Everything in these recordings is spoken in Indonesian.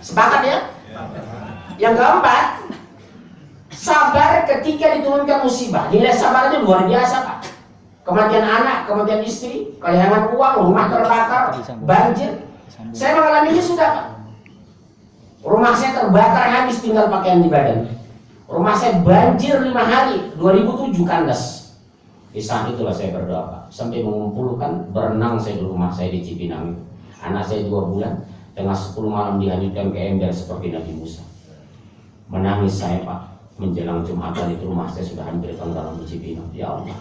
Sepakat ya? Yang keempat, sabar ketika diturunkan musibah. Nilai sabarnya luar biasa, Pak. Kematian anak, kematian istri, kehilangan uang, rumah terbakar, banjir. Saya mengalaminya sudah, Pak. Rumah saya terbakar habis, tinggal pakaian di badan. Rumah saya banjir 5 hari, 2007 kandas. Di saat itulah saya berdoa, Pak. Sampai mengumpulkan, berenang saya di rumah saya di Cipinang. Anak saya 2 bulan, tengah 10 malam dihanyutkan ke ember seperti Nabi Musa. Menangis saya, Pak. Menjelang Jumatan itu rumah saya sudah hampir tenggelam di Cipinang. Ya Allah,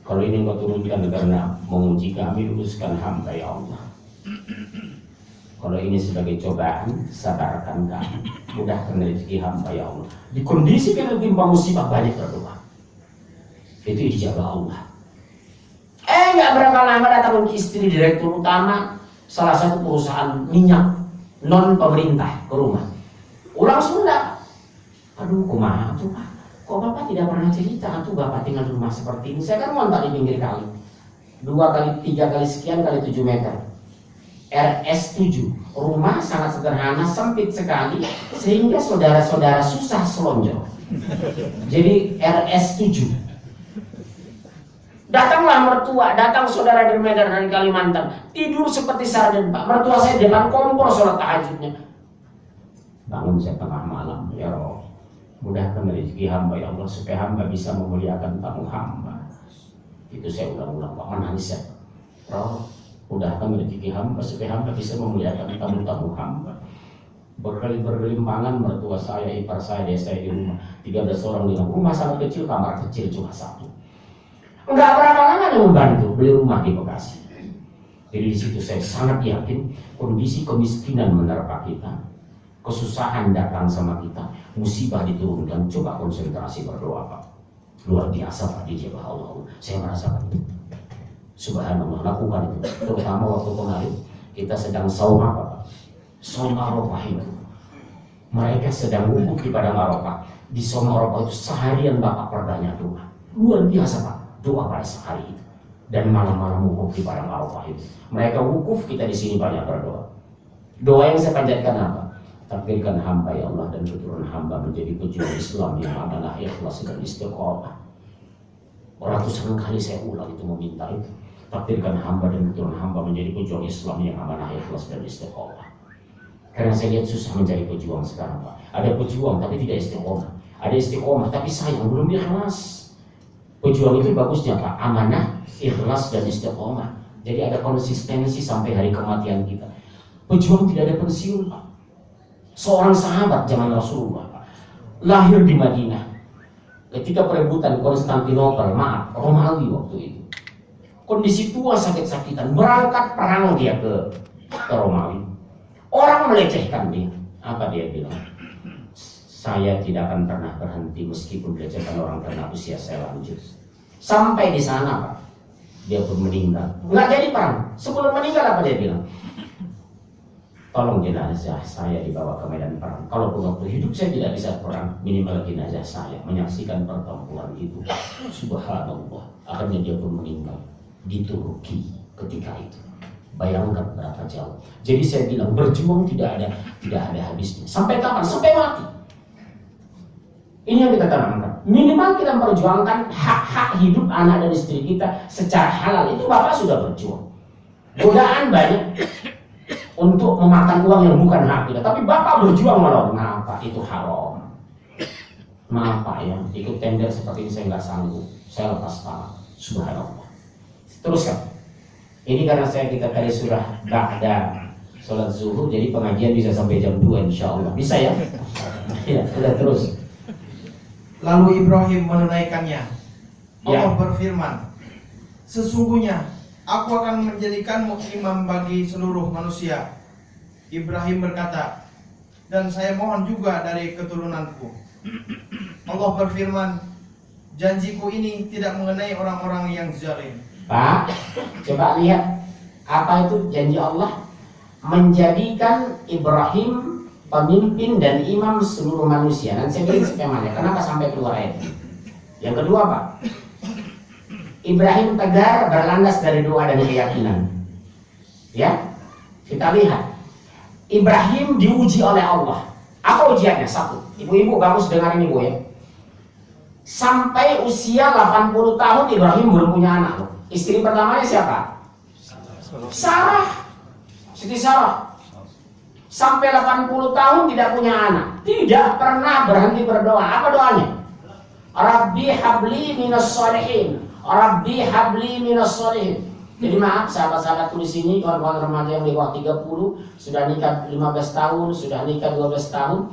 kalau ini Engkau turunkan karena menguji kami, luruskan hamba ya Allah. Kalau ini sebagai cobaan, sabarkan kami, mudahkan rezeki hamba ya Allah. Di kondisi kita timpa musibah, banyak berdoa. Itu dijaga Allah. Nggak berapa lama datang istri direktur utama salah satu perusahaan minyak non pemerintah ke rumah. Orang Sunda. Aduh, kumaha tuh Pak? Kok Bapak tidak pernah cerita tuh Bapak tinggal di rumah seperti ini? Saya kan ngontrak di pinggir kali. 2 kali 3 kali sekian kali 7 meter. RS7, rumah sangat sederhana, sempit sekali sehingga saudara-saudara susah selonjor. Jadi RS7. Datanglah mertua, datang saudara dari Medan, dari Kalimantan, tidur seperti sarden, Pak. Mertua saya depan kompor sholat tahajudnya. Bangun saya tengah malam, ya Roh, mudahkan rezeki hamba ya Allah supaya hamba bisa memuliakan tamu hamba. Itu saya ulang-ulang, Pak, menangis saya. Roh, mudahkan rezeki hamba supaya hamba bisa memuliakan tamu-tamu hamba. Berkelimpangan mertua saya, ipar saya, desa saya di rumah. 13 orang di rumah sangat kecil, kamar kecil cuma 1. Enggak berapa lama dia membantu beli rumah di Bekasi. Jadi di situ saya sangat yakin kondisi kemiskinan menerpa kita, kesusahan datang sama kita, musibah diturunkan. Coba konsentrasi berdoa, Pak. Luar biasa, Pak, dijaga Allah. Saya merasakan itu. Subhanallah, lakukan itu. Terutama waktu kemarin kita sedang saum apa, Pak? Saum Arafah itu. Mereka sedang wukuf di padang Arafah. Di saum Arafah itu seharian Bapak perbanyak doa. Luar biasa, Pak. Doa pada sehari itu. Dan malam-malam wukuf di padang Arafah itu. Mereka wukuf, kita di sini banyak berdoa. Doa yang saya panjatkan apa? Takdirkan hamba ya Allah dan keturunan hamba menjadi pejuang Islam yang amanah, ikhlas dan istiqomah. Ratusan kali saya ulang itu meminta itu. Takdirkan hamba dan keturunan hamba menjadi pejuang Islam yang amanah, ikhlas dan istiqomah. Karena saya lihat susah mencari pejuang sekarang, Pak. Ada pejuang tapi tidak istiqomah. Ada istiqomah tapi sayang belum ikhlas. Pejuang itu bagusnya, Pak, amanah, ikhlas dan istiqomah. Jadi ada konsistensi sampai hari kematian kita. Pejuang tidak ada pensiun, Pak. Seorang sahabat zaman Rasulullah, Pak, lahir di Madinah ketika perebutan Konstantinopel, Romawi waktu itu. Kondisi tua sakit-sakitan, berangkat perang dia ke Romawi. Orang melecehkan dia. Apa dia bilang? Saya tidak akan pernah berhenti meskipun dilecehkan orang karena usia saya lanjut. Sampai di sana, Pak, dia pun meninggal. Nggak jadi perang. Sebelum meninggal apa dia bilang? Tolong jenazah saya dibawa ke medan perang. Kalaupun waktu hidup saya tidak bisa perang, minimal jenazah saya menyaksikan pertempuran itu. Subhanallah. Akhirnya dia pun meninggal di Turki ketika itu. Bayangkan berapa jauh. Jadi saya bilang berjuang tidak ada habisnya. Sampai kapan? Sampai mati. Ini yang kita tanamkan. Minimal kita memperjuangkan hak-hak hidup anak dan istri kita secara halal. Itu Bapak sudah berjuang. Godaan banyak untuk memakan uang yang bukan hak kita. Tapi Bapak berjuang malah, kenapa? Itu haram. Maaf Pak ya, ikut tender seperti ini saya nggak sanggup. Saya lepas tangan. Subhanallah. Teruskan. Ini karena kita tadi sudah ba'da sholat zuhur, jadi pengajian bisa sampai jam 2 insya Allah. Bisa ya? Ya, sudah terus. Lalu Ibrahim menunaikannya. Allah Ya. berfirman, sesungguhnya aku akan menjadikanmu imam bagi seluruh manusia. Ibrahim berkata, dan saya mohon juga dari keturunanku. Allah berfirman, janjiku ini tidak mengenai orang-orang yang zalim. Pak, coba lihat apa itu janji Allah? Menjadikan Ibrahim pemimpin dan imam seluruh manusia. Dan saya bilang skemanya, kenapa sampai keluar ayat ini? Yang kedua, Pak, Ibrahim tegar berlandas dari doa dan keyakinan. Ya, kita lihat Ibrahim diuji oleh Allah. Apa ujiannya? Satu. Ibu-ibu bagus dengar ini, Bu ya. Sampai usia 80 tahun Ibrahim belum punya anak loh. Istri pertamanya siapa? Sarah. Siti Sarah. Sampai 80 tahun tidak punya anak. Tidak pernah berhenti berdoa. Apa doanya? Rabbi habli minas sholihin. Rabbi habli minas sholihin. Jadi maaf sahabat-sahabat tulis ini, kawan-kawan remaja yang di bawah 30, sudah nikah 15 tahun, sudah nikah 12 tahun,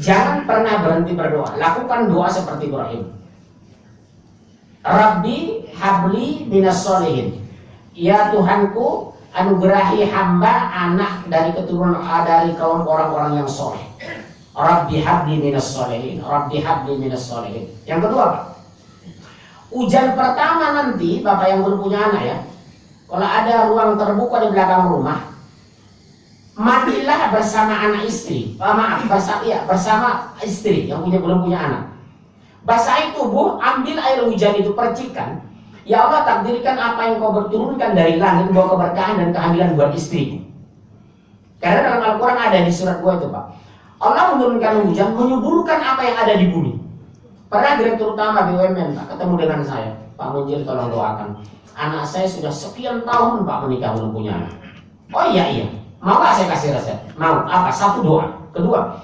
jangan pernah berhenti berdoa. Lakukan doa seperti Ibrahim. Rabbi habli minas sholihin. Ya Tuhanku, anugerahi hamba anak dari keturunan dari kaum orang-orang yang soleh. Rabbi habli minas sholihin. Rabbi habli minas sholihin. Yang kedua, Pak. Ujian pertama nanti, Bapak yang belum punya anak ya, kalau ada ruang terbuka di belakang rumah, mandilah bersama anak istri. Bersama istri yang belum punya anak. Basahi tubuh, ambil air hujan itu, percikan. Ya Allah, takdirkan apa yang kau berturunkan dari langit, bawa keberkahan dan kehamilan buat istriku. Karena dalam Al-Quran ada di surat gua itu, Pak. Allah menurunkan hujan, menyuburkan apa yang ada di bumi. Pernah Direktur Utama BUMN, Pak, ketemu dengan saya. Pak Munjir, tolong doakan. Anak saya sudah sekian tahun Pak menikah belum punya anak. Oh iya, mau gak saya kasih resep? Mau. Apa? Satu doa. Kedua,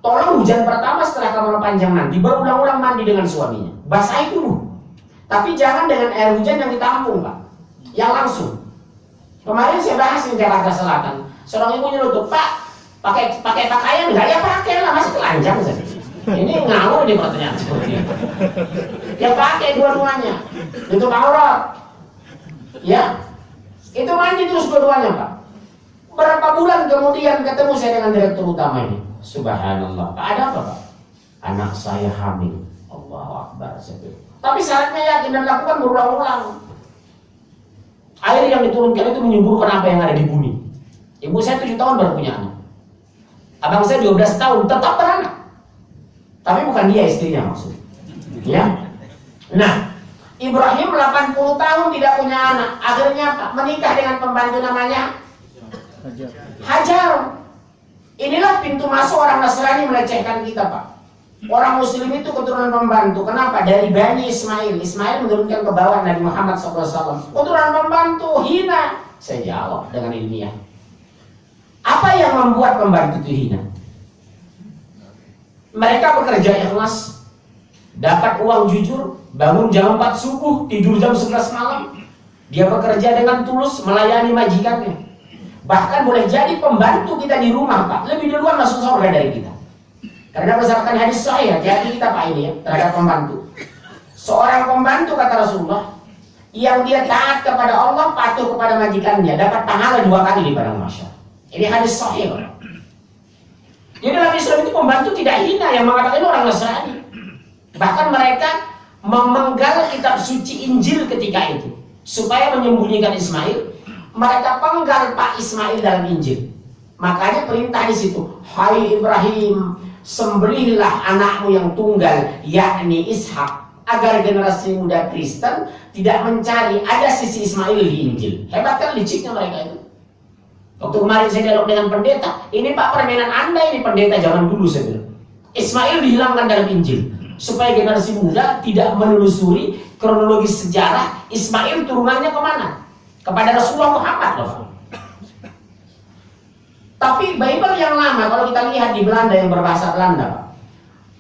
tolong hujan pertama setelah kamu panjang nanti berulang-ulang mandi dengan suaminya. Basahi tubuh. Tapi jangan dengan air hujan yang ditampung, Pak. Yang langsung. Kemarin saya bahas di Jakarta Selatan. Seorang ibu nyelutuk, Pak, pakai pakaian enggak? Ya pakai lah, masih telanjang saja. Ini ngawur di pertanyaan seperti itu. Ya pakai dua-duanya. Itu aurat. Ya, itu mandi terus dua-duanya, Pak. Berapa bulan kemudian ketemu saya dengan Direktur Utama ini. Subhanallah, Pak, ada apa, Pak? Anak saya hamil. Allahu Akbar. Tapi syaratnya yakin dan lakukan berulang-ulang. Air yang diturunkan itu menyuburkan apa yang ada di bumi. Ibu saya 7 tahun baru punya anak. Abang saya 12 tahun tetap beranak. Tapi bukan dia istrinya maksudnya. Ya. Nah, Ibrahim 80 tahun tidak punya anak. Akhirnya menikah dengan pembantu namanya Hajar. Inilah pintu masuk orang Nasrani melecehkan kita, Pak. Orang Muslim itu keturunan pembantu. Kenapa? Dari Bani Ismail. Ismail menurunkan ke bawah Nabi Muhammad SAW. Keturunan pembantu, hina. Saya jawab dengan ilmiah. Apa yang membuat pembantu itu hina? Mereka bekerja ikhlas, dapat uang jujur, bangun jam 4 subuh, tidur jam 11 malam. Dia bekerja dengan tulus, melayani majikannya. Bahkan boleh jadi pembantu kita di rumah, Pak, lebih duluan masuk surga dari kita. Karena berdasarkan hadis sahih, hati-hati kita, Pak, ini ya, terhadap pembantu. Seorang pembantu, kata Rasulullah, yang dia taat kepada Allah, patuh kepada majikannya, dapat pahala 2 kali di padang mahsyar. Ini hadis sahih, Pak. Jadi dalam Islam itu pembantu tidak hina, yang mengatakan itu orang Nasrani. Bahkan mereka memenggal kitab suci Injil ketika itu supaya menyembunyikan Ismail. Mereka penggal Pak Ismail dalam Injil. Makanya perintah di situ, hai Ibrahim, sembelihlah anakmu yang tunggal, yakni Ishak, agar generasi muda Kristen tidak mencari ada sisi Ismail di Injil. Hebat kan liciknya mereka itu. Waktu kemarin saya dialog dengan pendeta, ini Pak permainan Anda ini pendeta zaman dulu, saya bilang. Ismail dihilangkan dalam Injil supaya generasi muda tidak menelusuri kronologis sejarah Ismail turunannya kemana? Kepada Rasulullah Muhammad loh. Tapi Bible yang lama kalau kita lihat di Belanda yang berbahasa Belanda, Pak.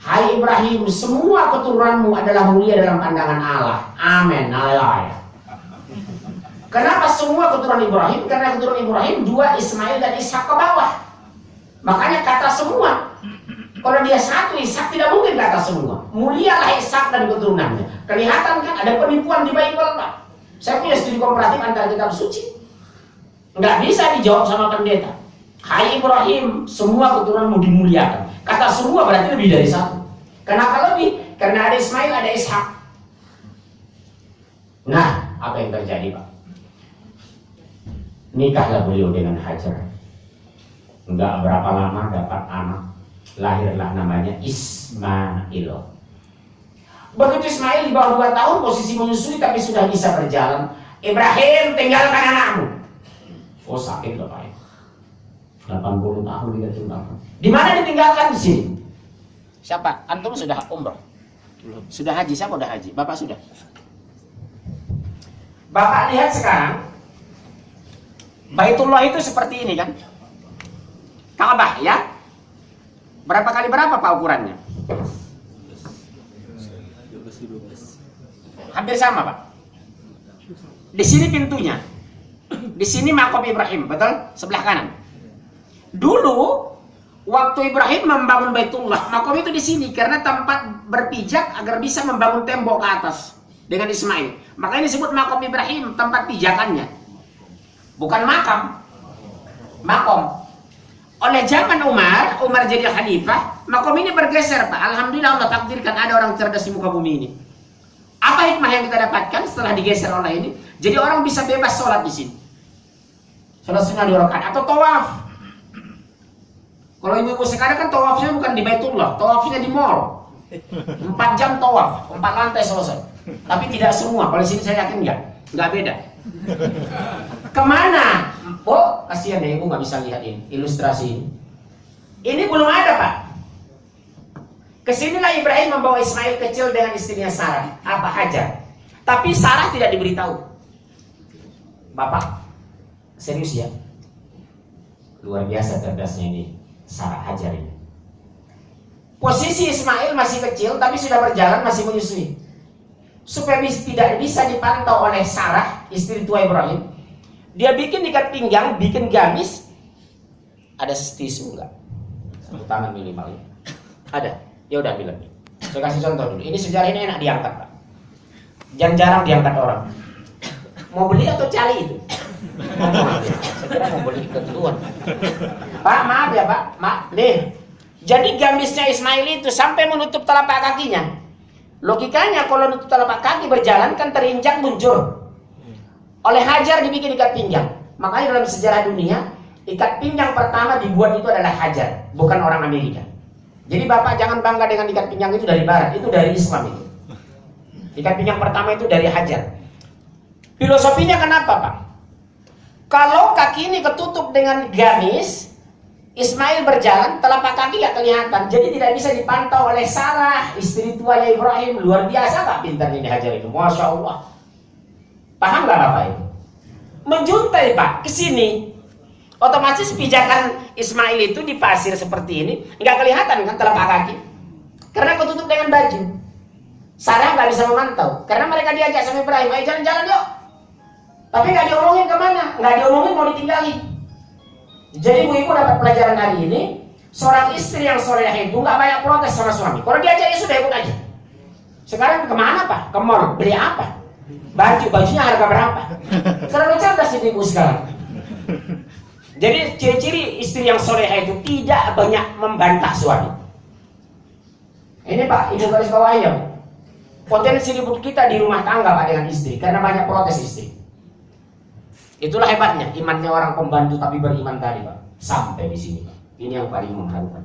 Hai Ibrahim, semua keturunanmu adalah mulia dalam pandangan Allah. Amin. Haleluya. Kenapa semua keturunan Ibrahim? Karena keturunan Ibrahim 2 Ismail dan Ishak ke bawah. Makanya kata semua. Kalau dia 1 Ishak tidak mungkin kata semua. Mulialah Ishak dan keturunannya. Kelihatan kan ada penipuan di Bible, Pak. Saya punya studi komparatif antara kitab suci. Nggak bisa dijawab sama pendeta. Hai Ibrahim, semua keturunanmu dimuliakan. Kata semua berarti lebih dari 1. Kenapa lebih? Karena ada Ismail, ada Ishak. Nah, apa yang terjadi, Pak? Nikahlah beliau dengan Hajar. Enggak berapa lama dapat anak. Lahirlah namanya Ismail. Begitu Ismail di bawah 2 tahun, posisi menyusui tapi sudah bisa berjalan. Ibrahim, tinggalkan anakmu. Oh sakit loh, Pak. 80 tahun dia tinggalkan. Di mana ditinggalkan? Di sini. Siapa? Antum sudah umroh? Belum. Sudah haji? Siapa udah haji? Bapak sudah. Bapak lihat sekarang, Baitullah itu seperti ini kan? Ka'bah ya? Berapa kali berapa Pak ukurannya? Hampir sama Pak. Di sini pintunya. Di sini makom Ibrahim, betul? Sebelah kanan. Dulu waktu Ibrahim membangun Baitullah, makom itu di sini karena tempat berpijak agar bisa membangun tembok ke atas dengan Ismail. Makanya disebut makom Ibrahim, tempat pijakannya. Bukan makam. Makom. Oleh zaman Umar jadi khalifah, makom ini bergeser Pak. Alhamdulillah Allah takdirkan ada orang cerdas di muka bumi ini. Apa hikmah yang kita dapatkan setelah digeser oleh ini? Jadi orang bisa bebas sholat di sini. Sholat sunnah 2 rakaat atau tawaf. Kalau ibu-ibu sekarang kan tawafnya bukan di Baitullah, tawafnya di mall. 4 jam tawaf, 4 lantai selesai. Tapi tidak semua, kalau sini saya yakin nggak beda. Kemana? Oh, kasihan ya, ibu nggak bisa lihat ini, ilustrasi ini. Ini belum ada Pak. Kesinilah Ibrahim membawa Ismail kecil dengan istrinya Sarah, apa Hajar. Tapi Sarah tidak diberitahu. Bapak, serius ya? Luar biasa cerdasnya ini Sarah Hajar ini. Posisi Ismail masih kecil, tapi sudah berjalan, masih menyusui. Supaya tidak bisa dipantau oleh Sarah, istri tua Ibrahim, dia bikin ikat pinggang, bikin gamis. Ada tisu enggak? Satu tangan minimal. Ada. Ya udah bilang. Saya kasih contoh dulu. Ini sejarah ini enak diangkat Pak. Jangan jarang diangkat orang. Mau beli atau cari itu? Saya kira mau beli ketentuan. Pak, maaf ya Pak. Maaf. Nih. Jadi gamisnya Ismail itu sampai menutup telapak kakinya. Logikanya kalau menutup telapak kaki berjalan kan terinjak muncul. Oleh Hajar dibikin ikat pinggang. Makanya dalam sejarah dunia, ikat pinggang pertama dibuat itu adalah Hajar, bukan orang Amerika. Jadi Bapak jangan bangga dengan ikat pinggang itu dari Barat, itu dari Islam itu. Ikat pinggang pertama itu dari Hajar. Filosofinya kenapa Pak? Kalau kaki ini ketutup dengan gamis, Ismail berjalan, telapak kaki gak kelihatan. Jadi tidak bisa dipantau oleh Sarah, istri tuanya Ibrahim. Luar biasa gak pintarnya ini Hajar itu? Masya Allah. Paham gak Bapak itu? Menjuntai Pak, ke sini. Otomatis pijakan Ismail itu di pasir seperti ini, nggak kelihatan kan telapak kaki, karena ketutup dengan baju. Sarah nggak bisa memantau, karena mereka diajak sama Ibrahim, ayo jalan-jalan yuk. Tapi nggak diomongin kemana, nggak diomongin mau ditinggali. Jadi ibu-ibu dapat pelajaran hari ini, seorang istri yang soleh itu nggak banyak protes sama suami. Kalau diajak ya sudah ikut aja. Sekarang kemana Pak? Ke mall, beli apa? Bajunya harga berapa? Selalu cerdas ibu-ibu sekarang. Jadi ciri-ciri istri yang soleha itu tidak banyak membantah suami. Ini Pak, ibu garis bawahnya. Potensi ribut kita di rumah tangga Pak dengan istri karena banyak protes istri. Itulah hebatnya imannya orang pembantu tapi beriman tadi Pak. Sampai di sini Pak. Ini yang paling mengharukan.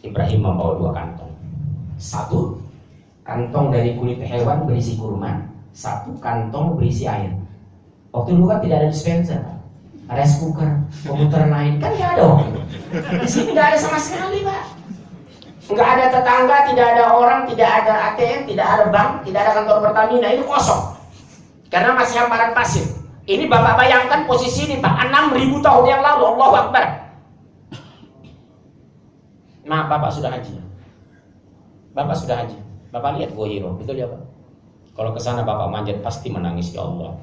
Ibrahim membawa 2 kantong. 1 kantong dari kulit hewan berisi kurma, 1 kantong berisi air. Waktu dulu kan tidak ada dispenser Pak. Rice cooker, komputer lain kan nggak ada waktu. Di sini nggak ada sama sekali Pak. Nggak ada tetangga, tidak ada orang, tidak ada ATM, tidak ada bank, tidak ada kantor Pertamina, itu kosong. Karena masih hamparan pasir. Ini Bapak bayangkan posisi ini Pak, 6.000 tahun yang lalu, Allahu Akbar. Nah Bapak sudah haji. Bapak sudah haji. Bapak lihat Gua Hiro, betul ya Pak? Kalau ke sana Bapak manjat pasti menangis ya Allah.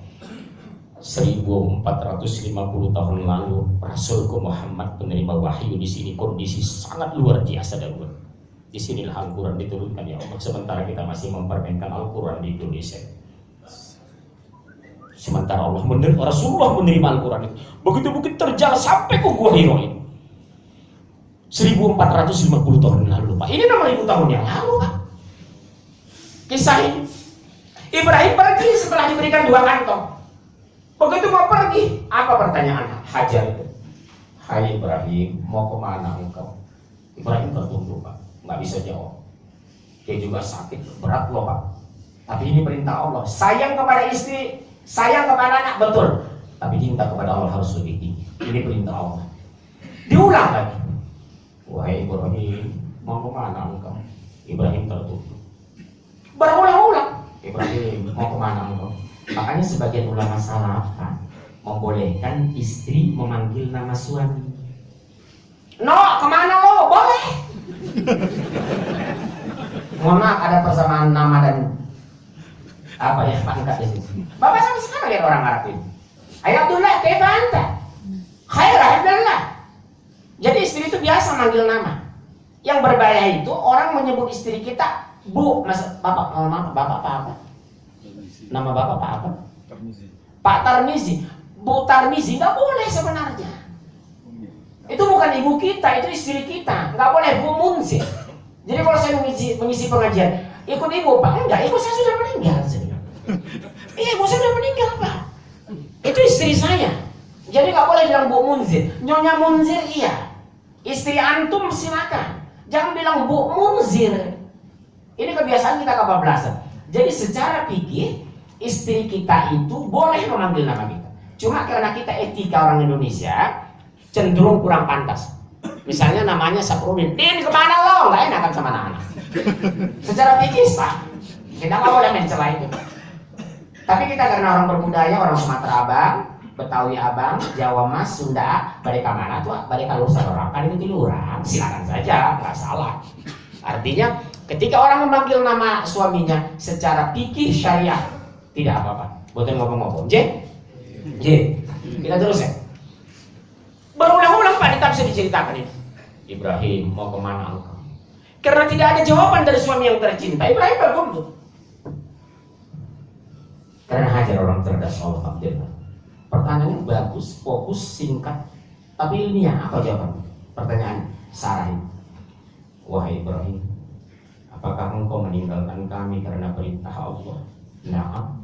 1450 tahun lalu Rasulku Muhammad menerima wahyu di sini, kondisi sangat luar biasa darurat. Di sinilah Al-Quran diturunkan ya Allah. Sementara kita masih mempermainkan Al-Quran di Indonesia. Sementara Rasulullah menerima Al-Quran itu begitu terjal sampai ke Gua Hiro ini. 1450 tahun yang lalu Pak. Ini 6.000 tahun yang lalu Pak. Kisah ini. Ibrahim pergi setelah diberikan 2 kantong. Begitu mau pergi, apa pertanyaan Hajar itu? Hai Ibrahim, mau kemana engkau? Ibrahim tertunduk Pak, nggak bisa jawab. Dia juga sakit, berat loh Pak. Tapi ini perintah Allah. Sayang kepada istri, sayang kepada anak, betul. Tapi cinta kepada Allah harus lebih tinggi. Ini perintah Allah. Diulang lagi. Wahai Ibrahim, mau kemana engkau? Ibrahim tertutup. Berulang-ulang. Ibrahim, mau kemana engkau? Makanya sebagian ulama salaf membolehkan istri memanggil nama suami. No, kemana lo? Boleh. Mohon maaf, ada persamaan nama dan apa ya, pangkat di sini. Bapak sampai sekarang lihat orang Arab ini. Hai Abdullah, kaifa anta? Khair, alhamdulillah. Jadi istri itu biasa manggil nama. Yang berbahaya itu orang menyebut istri kita Bu, mas, bapak, bapak apa? Nama bapak apa? Pak Tarmizi. Bu Tarmizi nggak boleh sebenarnya. Itu bukan ibu kita, itu istri kita. Nggak boleh Bu Munzir. Jadi kalau saya mengisi pengajian, ikut ibu Pak? Enggak, ibu saya sudah meninggal. Iya, ibu saya sudah meninggal Pak. Itu istri saya. Jadi nggak boleh bilang Bu Munzir. Nyonya Munzir iya. Istri antum silakan. Jangan bilang Bu Munzir. Ini kebiasaan kita kebablasan. Jadi secara fikih istri kita itu boleh memanggil nama kita. Cuma karena kita etika orang Indonesia cenderung kurang pantas. Misalnya namanya Saprudin, Din kemana lo? Nggak enak kan sama anak-anak. Secara fikih sah. Kita nggak boleh mencela itu. Tapi kita karena orang berbudaya, orang Sumatera Abang, Betawi Abang, Jawa Mas, Sunda, balik mana tuh? Balik kalur orang kan itu lurang. Silakan saja, nggak salah. Artinya ketika orang memanggil nama suaminya secara fikih syariah tidak apa-apa. Bukan ngomong-ngomong. J. Kita terus ya. Berulang-ulang Pak ditafsir diceritakan ini. Ibrahim mau kemana engkau? Karena tidak ada jawaban dari suami yang tercinta. Ibrahim bergumul. Karena Hajar orang cerdas Allah Abdullah. Pertanyaannya bagus, fokus, singkat, tapi ilmiah. Apa jawabannya? Pertanyaan Sarah ini. Wahai Ibrahim, apakah engkau meninggalkan kami karena perintah Allah? Nah,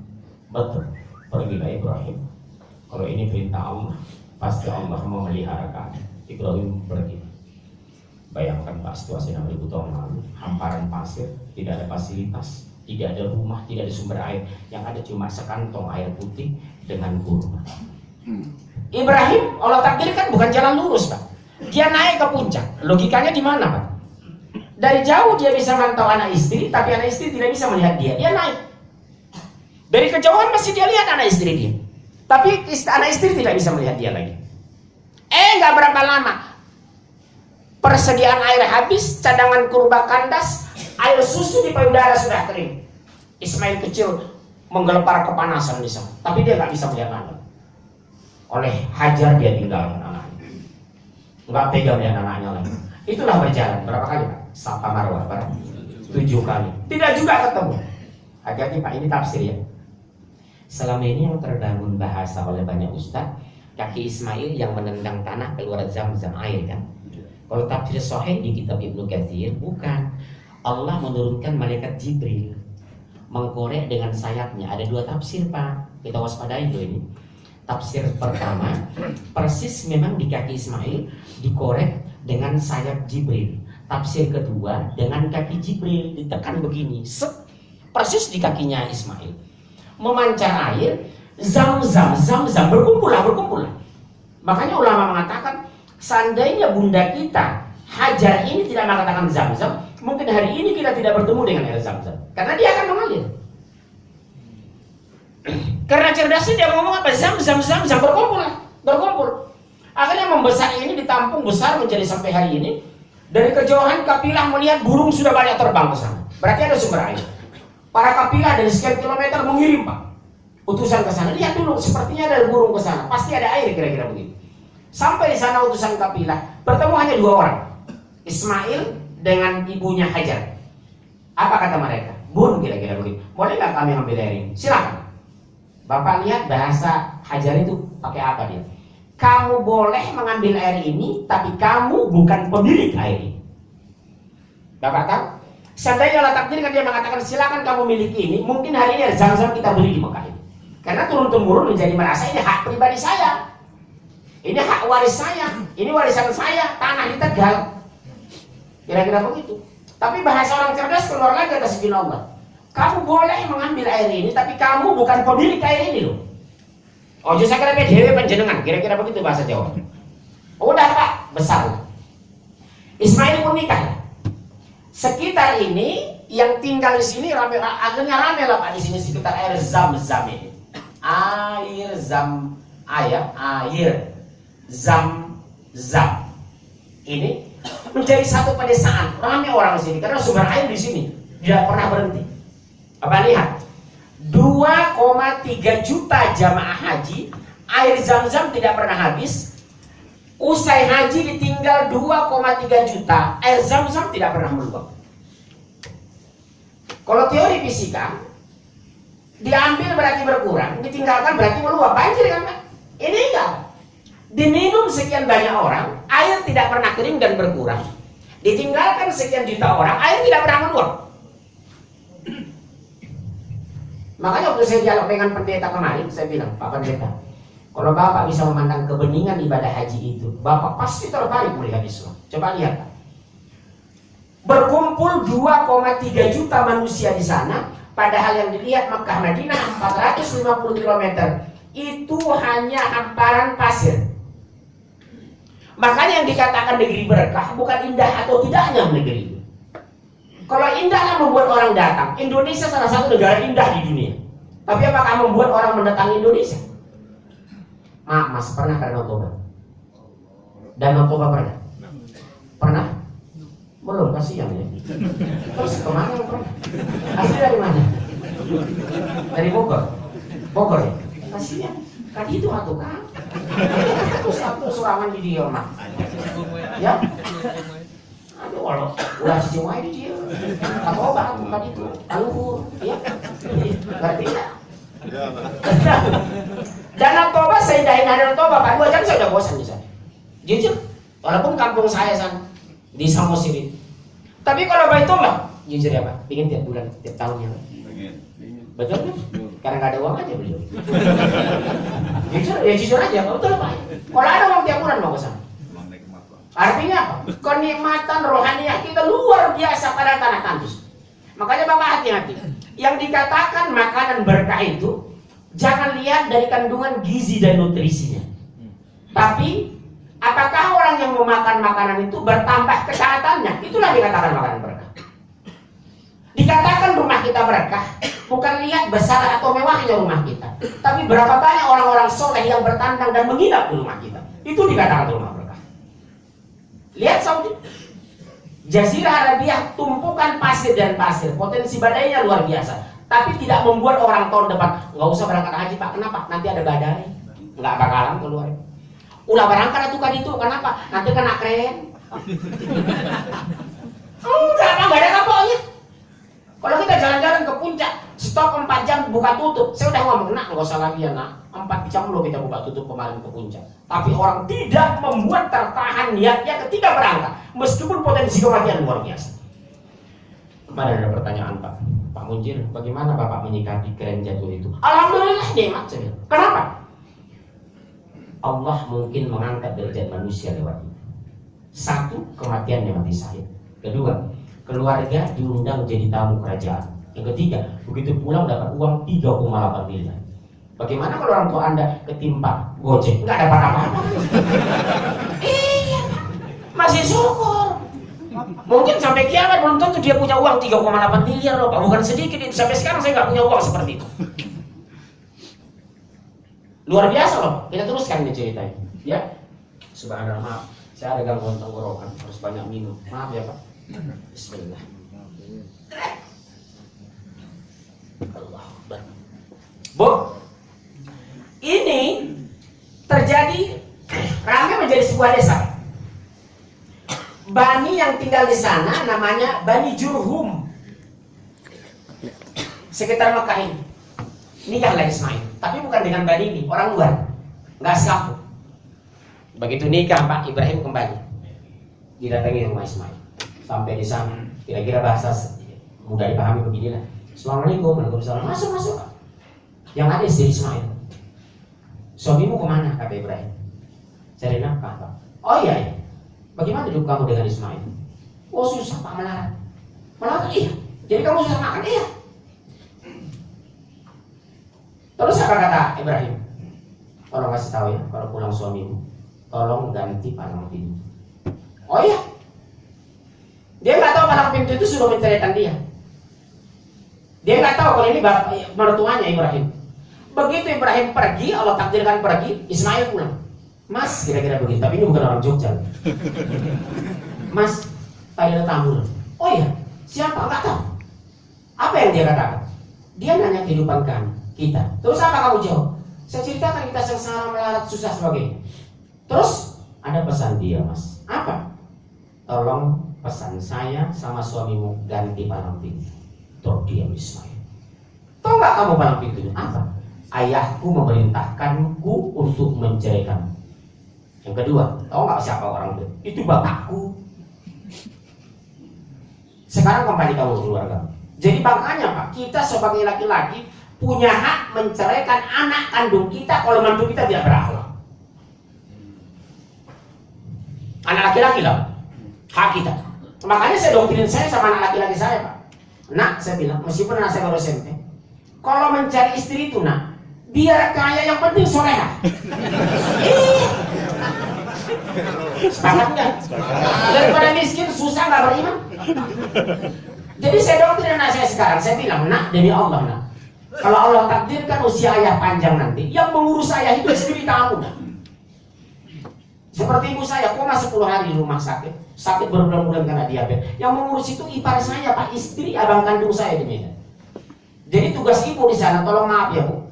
betul. Pergilah Ibrahim. Kalau ini perintah Allah, pasti Allah memelihara kami. Ibrahim pergi. Bayangkan Pak, situasi 6.000 tahun lalu, hamparan pasir, tidak ada fasilitas, tidak ada rumah, tidak ada sumber air. Yang ada cuma sekantong air putih dengan kurma. Ibrahim, Allah takdirkan bukan jalan lurus Pak. Dia naik ke puncak. Logikanya di mana Pak? Dari jauh dia bisa mantau anak istri, tapi anak istri tidak bisa melihat dia. Dia naik. Dari kejauhan masih dia lihat anak istri dia. Tapi anak istri tidak bisa melihat dia lagi. Nggak berapa lama. Persediaan air habis, cadangan kurma kandas, air susu di payudara sudah kering. Ismail kecil menggelepar kepanasan di sana. Tapi dia nggak bisa melihat anak. Oleh Hajar dia tinggalkan anaknya. Nggak tega melihat anaknya lagi. Itulah berjalan. Berapa kali Pak? Safa Marwah. 7 kali. Tidak juga ketemu. Hati-hati Pak, ini tafsir ya. Selama ini yang terbangun bahasa oleh banyak ustadz, kaki Ismail yang menendang tanah keluar zam-zam air kan. Kalau tafsir sahih di kitab Ibnu Katsir, bukan. Allah menurunkan malaikat Jibril mengkorek dengan sayapnya. Ada 2 tafsir Pak. Kita waspadai dulu ini. Tafsir pertama, persis memang di kaki Ismail dikorek dengan sayap Jibril. Tafsir kedua, dengan kaki Jibril ditekan begini, set, persis di kakinya Ismail. Memancar air, zam-zam berkumpul. Makanya ulama mengatakan, seandainya bunda kita Hajar ini tidak mengatakan zam-zam, mungkin hari ini kita tidak bertemu dengan air zam-zam, karena dia akan mengalir. Karena cerdasnya dia ngomong apa? Zam-zam berkumpul. Akhirnya membesar ini ditampung besar menjadi sampai hari ini. Dari kejauhan kapilah melihat burung sudah banyak terbang ke sana. Berarti ada sumber air. Para kapilah dari sekian kilometer mengirim Pak utusan ke sana. Lihat dulu, sepertinya ada burung ke sana. Pasti ada air, kira-kira begitu. Sampai di sana utusan kapilah, bertemu hanya 2 orang. Ismail dengan ibunya Hajar. Apa kata mereka? Bun, kira-kira begitu. Boleh nggak kami ambil air ini? Silakan. Bapak lihat bahasa Hajar itu pakai apa dia? Kamu boleh mengambil air ini, tapi kamu bukan pemilik air ini. Bapak tahu? Seandainya Allah takdirkan dia mengatakan silakan kamu miliki ini, mungkin hari ini zam-zam kita beli di Mekah ini. Karena turun-temurun menjadi merasa ini hak pribadi saya. Ini hak waris saya. Ini warisan saya, tanah di Tegal. Kira-kira begitu. Tapi bahasa orang cerdas keluar lagi atas izin Allah. Kamu boleh mengambil air ini, tapi kamu bukan pemilik air ini loh. Ojo sakarape dhewe panjenengan, kira-kira begitu bahasa Jawa. Udah Pak, besar. Ismail pun nikah. Sekitar ini yang tinggal di sini rame, akhirnya rame lah Pak di sini sekitar air Zam-Zam ini. Air Zam-Zam. Ini menjadi satu pedesaan, rame orang di sini karena sumber air di sini tidak pernah berhenti. Apa lihat? 2,3 juta jamaah haji, air Zam-Zam tidak pernah habis. Usai haji ditinggal 2,3 juta, air Zam-Zam tidak pernah meluap. Kalau teori fisika, diambil berarti berkurang, ditinggalkan berarti meluap, banjir kan Pak? Ini enggak. Diminum sekian banyak orang, air tidak pernah kering dan berkurang. Ditinggalkan sekian juta orang, air tidak pernah meluap. Makanya waktu saya dialog dengan pendeta kemarin, saya bilang, Pak Pendeta, kalau Bapak bisa memandang kebeningan ibadah haji itu, Bapak pasti tertarik melihat Islam. Coba lihat, Pak. Berkumpul 2,3 juta manusia di sana, padahal yang dilihat Mekah Madinah 450 km itu hanya hamparan pasir. Makanya yang dikatakan negeri berkah bukan indah atau tidaknya negeri itu. Kalau indahlah membuat orang datang. Indonesia salah satu negara indah di dunia. Tapi apakah membuat orang mendatangi Indonesia? Maaf Mas, pernah ke Danau Toba? Danau Toba pernah? Pernah? Belum, kasihan ya. Terus kemana yang pernah? Asli dari mana? Dari Bogor? Bogor ya? Kasihan. Tadi itu atuh kan? Satu surangan di dia mah. Ya? Aduh, kalau ulah si cuma di dia. Apa obat tadi itu? Anggur, ya? Ngerti enggak? Danau Toba saya indahin Danau Toba Pak, 2 jam saya udah bosan di sana. Jujur, walaupun kampung saya sana di Samosir. Tapi kalau Baitullah, jujur ya Pak, ingin tiap bulan, tiap tahunnya. Betul kan? Karena nggak ada uang aja beliau. Jujur aja, betul Pak. Kalau ada uang tiap bulan mau ke sana. Artinya apa? Kenikmatan rohaniah kita luar biasa pada tanah tandus. Makanya Bapak hati-hati. Yang dikatakan makanan berkah itu jangan lihat dari kandungan gizi dan nutrisinya. Tapi apakah orang yang memakan makanan itu bertambah kesehatannya? Itulah dikatakan makanan berkah. Dikatakan rumah kita berkah bukan lihat besar atau mewahnya rumah kita, tapi berapa banyak orang-orang soleh yang bertandang dan menginap di rumah kita. Itu dikatakan rumah berkah. Lihat Saudi, Jazirah Arabia, tumpukan pasir dan pasir, potensi badainya luar biasa, tapi tidak membuat orang tahun depan nggak usah berangkat haji Pak. Kenapa? Nanti ada badai, nggak bakalan keluar. Ulah berangkat itu kan itu, kenapa? Nanti kena keren. Enggak ada kapalnya. Kalau kita jalan-jalan ke puncak, stop 4 jam buka tutup. Saya udah ngomong, nak nggak usah lagi ya nak. 4 jam loh kita buka tutup kemarin ke puncak. Tapi orang tidak membuat tertahan niatnya ketika berangkat, meskipun potensi kematian luar biasa. Kemarin ada pertanyaan Pak Munjir, bagaimana Bapak menyikapi keren jatuh itu? Alhamdulillah nikmat saya. Kenapa? Allah mungkin mengangkat derajat manusia lewat itu. 1, kematiannya mati syahid. 2, keluarga diundang jadi tamu kerajaan. Yang 3, begitu pulang dapat uang 3,8 miliar. Bagaimana kalau orang tua Anda ketimpa gojek, nggak dapat apa-apa? Iya, masih syukur. Mungkin sampai kiamat belum tentu dia punya uang 3,8 miliar loh Pak. Bukan sedikit itu. Sampai sekarang saya nggak punya uang seperti itu. Luar biasa loh. Kita teruskan nih ceritanya. Ya, subhanallah, maaf. Saya ada gangguan tenggorokan, harus banyak minum. Maaf ya Pak. Bismillah. Allah Akbar. Bu, ini terjadi ramai menjadi sebuah desa. Bani yang tinggal di sana namanya Bani Jurhum. Sekitar Mekah ini. Nikahlah Ismail, tapi bukan dengan Bani ini, orang luar, nggak sekampung. Begitu nikah Pak Ibrahim kembali, didatangi rumah Ismail. Sampai di sana, kira-kira bahasa mudah dipahami beginilah. Assalamualaikum, waalaikumsalam. Masuk. Yang ada istri Ismail. Suamimu kemana? Kata Ibrahim. Cari nafkah Pak. Oh iya. Bagaimana hidup kamu dengan Ismail? Oh susah Pak, melarat. Melarat? Iya. Jadi kamu susah makan? Iya. Terus apa kata Ibrahim? tolong kasih tahu ya, kalau pulang suamimu, tolong ganti palang pintu. Oh iya, dia nggak tahu palang pintu itu sudah menceraikan dia. Dia nggak tahu kalau ini mertuanya Ibrahim. Begitu Ibrahim pergi, Allah takdirkan pergi, Ismail pulang. Mas, kira-kira begitu, tapi ini bukan orang Jogja. Mas, tadi ada tamu. Oh iya, siapa? Nggak tahu. Apa yang dia katakan? Dia nanya kehidupan kita. Terus apa kamu jawab? Saya ceritakan kita sengsara, melarat, susah sebagainya. Terus ada pesan dia, Mas. Apa? Tolong pesan saya sama suamimu ganti palang pintu. Terdiam Ismail. Tahu nggak kamu palang pintunya? Apa? Ayahku memerintahkanku untuk menceraikan. Yang kedua, tahu nggak siapa orang itu? Itu bapakku. Sekarang kembali kamu ke keluarga. Jadi makanya Pak, kita sebagai laki-laki punya hak menceraikan anak kandung kita kalau mantu kita tidak berakhlak. Anak laki-laki lah, hak kita. Makanya saya doktrin saya sama anak laki-laki saya Pak. Nak, saya bilang, meskipun anak saya baru SMP, kalau mencari istri itu nak, biar kaya yang penting soleha. Sepakat nggak? Daripada miskin susah nggak beriman. Jadi saya doktrin anak saya sekarang, saya bilang, nak demi Allah nak, kalau Allah takdirkan usia ayah panjang nanti, yang mengurus ayah itu istri kamu nak. Seperti ibu saya, koma 10 hari di rumah sakit berbulan-bulan karena diabetes. Yang mengurus itu ipar saya Pak, istri abang kandung saya di Medan. Jadi tugas ibu di sana, tolong maaf ya Bu,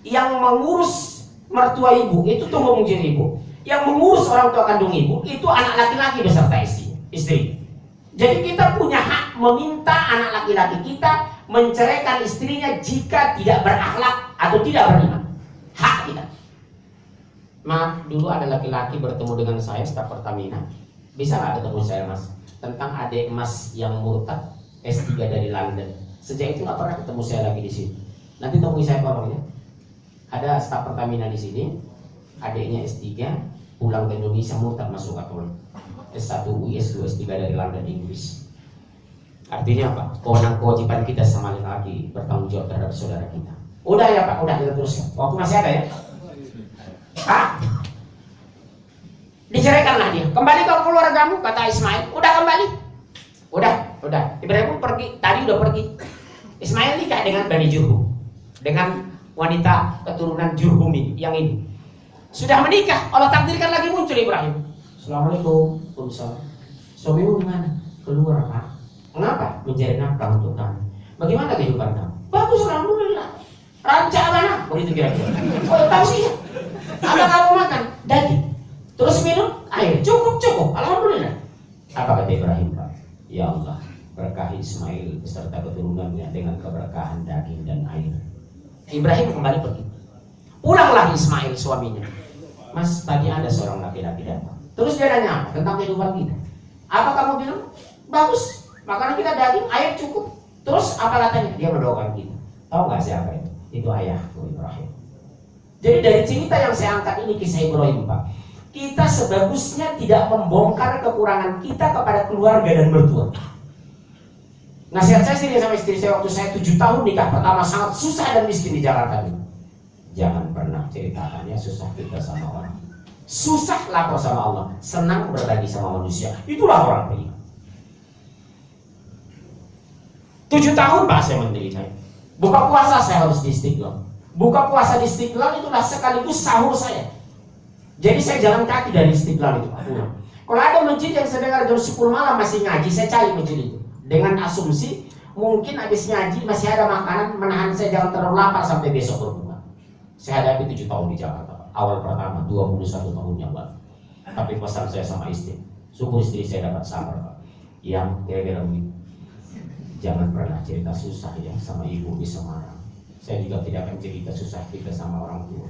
yang mengurus mertua ibu itu tunggu menjadi ibu. Yang mengurus orang tua kandung ibu itu anak laki-laki beserta istri. Jadi kita punya hak meminta anak laki-laki kita menceraikan istrinya jika tidak berakhlak atau tidak beriman. Hak kita. Maaf, dulu ada laki-laki bertemu dengan saya staf Pertamina. Bisa nggak ketemu saya Mas? Tentang adik Mas yang murtad S3 dari London. Sejak itu nggak pernah ketemu saya lagi di sini. Nanti temui saya tolong ya. Ada staf Pertamina di sini, adiknya S3, pulang ke Indonesia murtad masuk Katolik. S1 UI, S2, S3 dari London, Inggris. Artinya apa? Kewajiban kita sama laki-laki bertanggung jawab terhadap saudara kita. Udah ya Pak, udah kita teruskan. Waktu masih ada ya. Pak, diceraikanlah dia. Kembali ke keluargamu, kata Ismail. Udah kembali. Udah. Ibrahim pergi, tadi udah pergi. Ismail nikah dengan Bani Jurhum, dengan wanita keturunan Jurhum yang ini. Sudah menikah, Allah takdirkan lagi muncul Ibrahim. Assalamualaikum, Waalaikumsalam. Suamimu gimana? Keluar Pak. Mengapa? Mencari nafkah untuk kamu. Bagaimana kehidupan kamu? Bagus, alhamdulillah. Rancak mana? Begitu kira-kira. Oh, tahu sih. Apa kamu makan? Daging. Terus minum air. Cukup. Alhamdulillah. Apa kata Ibrahim Pak? Ya Allah, berkahi Ismail beserta keturunannya dengan keberkahan daging dan air. Ibrahim kembali pergi. Pulanglah Ismail suaminya. Mas, tadi ada seorang laki-laki datang. Terus dia nanya apa? Tentang kehidupan kita. Apa kamu bilang? Bagus. Makanan kita daging, air cukup. Terus apa katanya? Dia mendoakan kita. Tahu nggak siapa itu? Itu ayahku Ibrahim. Jadi dari cerita yang saya angkat ini kisah Ibrahim Pak, kita sebagusnya tidak membongkar kekurangan kita kepada keluarga dan mertua. Nasihat saya sendiri sama istri saya waktu saya 7 tahun nikah pertama sangat susah dan miskin di Jakarta ini. Jangan pernah ceritakannya susah kita sama orang. Susah lapor sama Allah, senang berbagi sama manusia. Itulah orang beriman. 7 tahun Pak saya menderita. Buka puasa saya harus di Istiqlal. Buka puasa di Istiqlal itulah sekaligus sahur saya. Jadi saya jalan kaki dari Istiqlal itu pulang. Kalau ada masjid yang saya dengar jam 10 malam masih ngaji, saya cari masjid itu. Dengan asumsi mungkin habis ngaji masih ada makanan menahan saya jangan terlalu lapar sampai besok berbuka. Saya hadapi 7 tahun di Jakarta. Awal pertama 21 tahun yang lalu. Tapi pesan saya sama istri, syukur istri saya dapat sabar Pak. Yang kira-kira begitu. Jangan pernah cerita susah ya sama ibu di Semarang. Saya juga tidak akan cerita susah kita sama orang tua.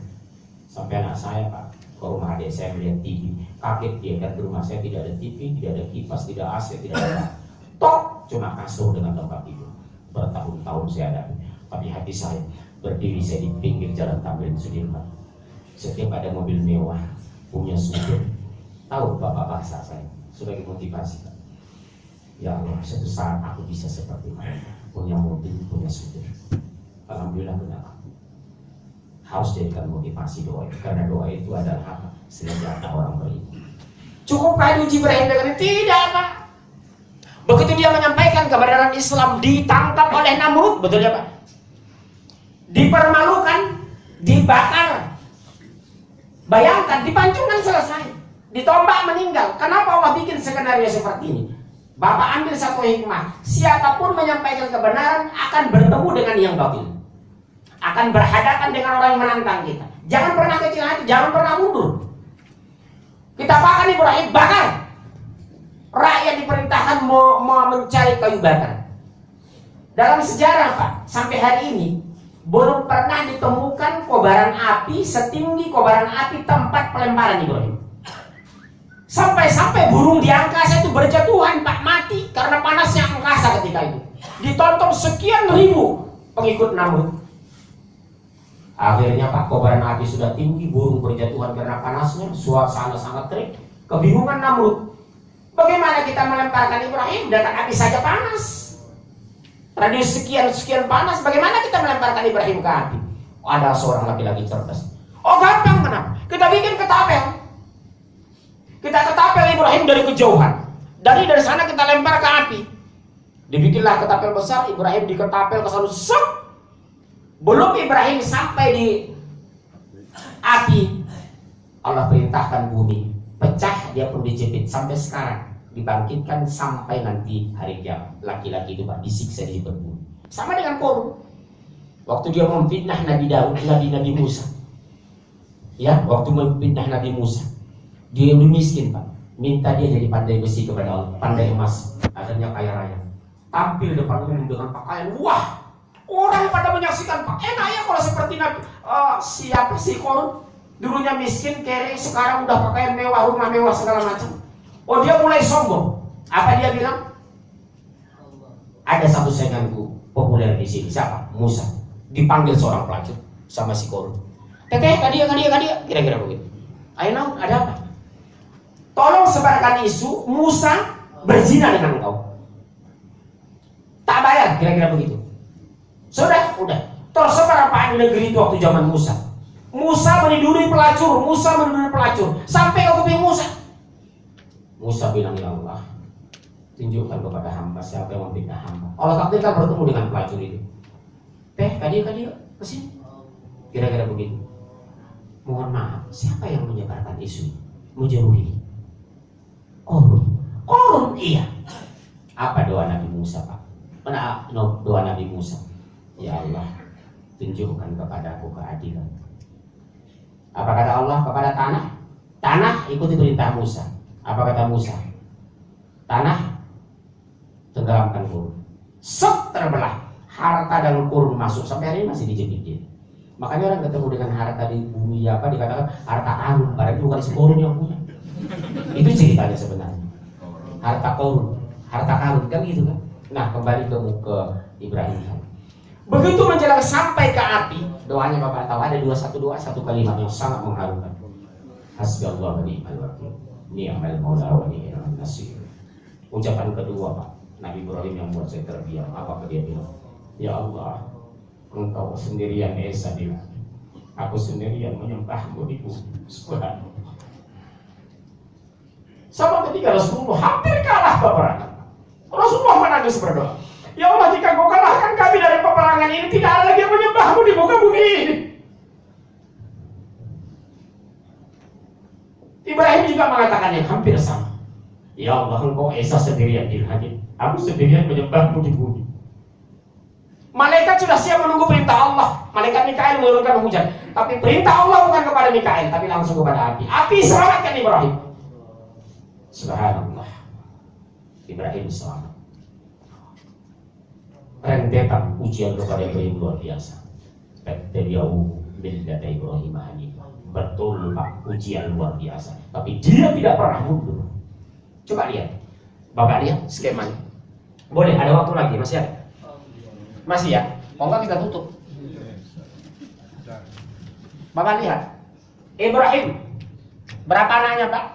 Sampai anak saya Pak ke rumah adik saya melihat TV, kaget dia kan di rumah saya tidak ada TV, tidak ada kipas, tidak AC, tidak ada tok, cuma kasur dengan tempat tidur. Bertahun-tahun saya hadapi, tapi hati saya berdiri saya di pinggir jalan Tamrin Sudirman. Setiap ada mobil mewah punya supir, tahu bapak bahasa saya sebagai motivasi. Ya Allah, suatu saat aku bisa seperti mereka, punya mobil, punya supir. Alhamdulillah benar. Harus jadikan motivasi doa itu, karena doa itu adalah apa? Senjata orang beriman. Cukupkah diuji Ibrahim dengan ini? Tidak, Pak. Begitu dia menyampaikan kebenaran Islam, ditangkap oleh Namrud, betul ya Pak? Dipermalukan, dibakar. Bayangkan, dipancungkan selesai. Ditombak meninggal. Kenapa Allah bikin skenario seperti ini? Bapak ambil satu hikmah. Siapapun menyampaikan kebenaran akan bertemu dengan yang batil. Akan berhadapan dengan orang yang menantang kita. Jangan pernah kecil hati, jangan pernah mundur. Kita bakar Ibrahim, bakar. Rakyat diperintahkan mau mencari kayu bakar. Dalam sejarah Pak, sampai hari ini belum pernah ditemukan kobaran api setinggi kobaran api tempat pelemparan Ibrahim. Sampai-sampai burung di angkasa itu berjatuhan Pak, mati karena panasnya angkasa ketika itu. Ditonton sekian ribu pengikut Namrud. Akhirnya Pak, kobaran api sudah tinggi, burung berjatuhan karena panasnya, suasana sangat terik. Kebingungan Namrud. Bagaimana kita melemparkan Ibrahim dengan api saja panas? Radius sekian panas, bagaimana kita melemparkan Ibrahim ke api? Ada seorang laki-laki cerdas. Oh gampang, kenapa? Kita bikin ketapel. Kita ketapel Ibrahim dari kejauhan. Dari sana kita lempar ke api. Dibikinlah ketapel besar, Ibrahim diketapel ke sana. Sok! Belum Ibrahim sampai di api, Allah perintahkan bumi pecah, dia pun dijepit. Sampai sekarang dibangkitkan sampai nanti hari kiamat. Laki-laki itu Pak disiksa di bumi. Sama dengan Korun. Waktu dia memfitnah Nabi Daud, Nabi Musa. Ya, waktu memfitnah Nabi Musa. Dia yang miskin Pak. Minta dia jadi pandai besi kepada Allah, pandai emas. Akhirnya kaya raya. Tampil depan umum dengan pakaian. Wah, orang pada menyaksikan Pak. Enak ya kalau seperti Nabi. Siapa sih Korun? Dulunya miskin, kere, sekarang udah pakaian mewah, rumah mewah segala macam. Oh dia mulai sombong. Apa dia bilang? Ada satu sainganku populer di sini. Siapa? Musa. Dipanggil seorang pelacur sama si Korun. Teteh, kadia. Kira-kira begitu. Ayo Naun, ada apa? Tolong sebarkan isu Musa berzina dengan engkau. Tak bayar, kira-kira begitu. Sudah. Tersebar apa di negeri itu waktu zaman Musa. Musa meniduri pelacur, sampai ke kuping Musa. Musa bilang, ya Allah, tunjukkan kepada hamba siapa yang memfitnah hamba. Allah takdirkan bertemu dengan pelacur itu. Kadia, kesini. Kira-kira begitu. Mohon maaf, siapa yang menyebarkan isu menjeruhi? Korun, iya. Apa doa Nabi Musa Pak? Doa Nabi Musa. Ya Allah, tunjukkan kepadaku keadilan. Apa kata Allah kepada tanah? Tanah ikuti perintah Musa. Apa kata Musa? Tanah tenggelamkan Korun. Terbelah. Harta dan Korun masuk. Sampai hari ini masih dijepit. Makanya orang ketemu dengan harta di bumi dikatakan harta karun. Padahal itu bukan si Korun yang punya. Itu ceritanya sebenarnya. Harta karun kan gitu kan. Nah kembali ke Ibrahim. Begitu menjelang sampai ke api, doanya Bapak tahu ada satu kalimat yang sangat mengharukan. Hasbiyallahu wa ni'mal wakil, ni'mal maula wa ni'mal nasir. Ucapan kedua Pak, Nabi Ibrahim yang buat saya terdiam. Apa dia bilang? Ya Allah, Engkau sendirian Esa di langit. Aku sendirian menyembahmu di bumi. Subhanallah. Sama ketika Rasulullah hampir kalah peperangan. Rasulullah menangis berdoa. Ya Allah, jika Kau kalahkan kami dari peperangan ini, tidak ada lagi yang menyembahmu di muka bumi ini. Ibrahim juga mengatakan yang hampir sama. Ya Allah, Engkau Esa sendirian di langit. Aku sendirian menyembahmu di bumi. Malaikat sudah siap menunggu perintah Allah. Malaikat Mikail menurunkan hujan. Tapi perintah Allah bukan kepada Mikail, tapi langsung kepada api. Api selamatkan Ibrahim. Subhanallah. Ibrahim selamat. Rentetan ujian kepada Ibrahim luar biasa. Beliau millata Ibrahim hanifah. Betul Pak, ujian luar biasa. Tapi dia tidak pernah mundur. Coba lihat. Bapak lihat skemanya. Boleh, ada waktu lagi, masih ada? Masih ya? Kalau enggak kita tutup. Bapak lihat. Ibrahim. Berapa anaknya Pak?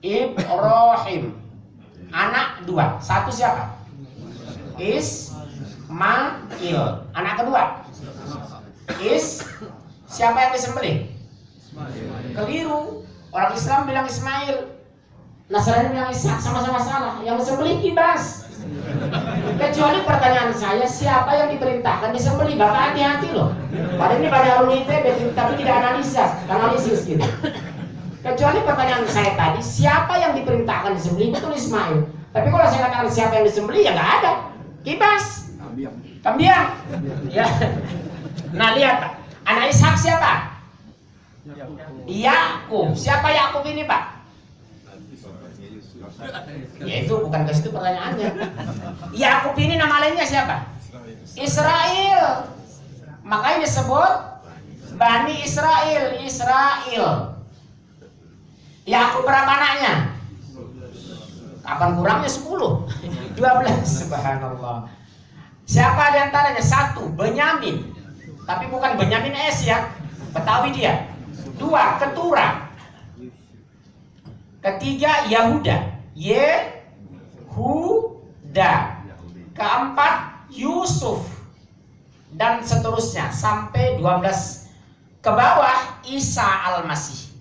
Ibrahim. Anak 2. Satu siapa? Ismail. Anak kedua Siapa yang disembelih? Keliru. Orang Islam bilang Ismail, Nasrani bilang Ishak, sama-sama salah. Yang disembelih Kibas. Kecuali pertanyaan saya, siapa yang diperintahkan disembelih? Bapak hati-hati loh. Padahal ini pada alumni ITB, tapi tidak analisis gitu. Kecuali pertanyaan saya tadi, siapa yang diperintahkan disembelih? Betul Ismail. Tapi kalau saya katakan siapa yang disembelih, ya nggak ada. Kibas. Kambiang. Ya. Nah lihat Pak, anak Ishak siapa? Yakub. Siapa Yakub ini Pak? Ya itu bukan ke situ pertanyaannya. Yakub ini nama lainnya siapa? Israel. Makanya disebut Bani Israel. Yakub berapa anaknya? Kapan kurangnya 10? 12. Subhanallah. Siapa di antaranya? 1. Benyamin. Tapi bukan Benyamin S ya. Betawi dia. 2. Ketura. 3. Yahuda. Yehuda. 4. Yusuf. Dan seterusnya sampai 12 ke bawah Isa Al-Masih.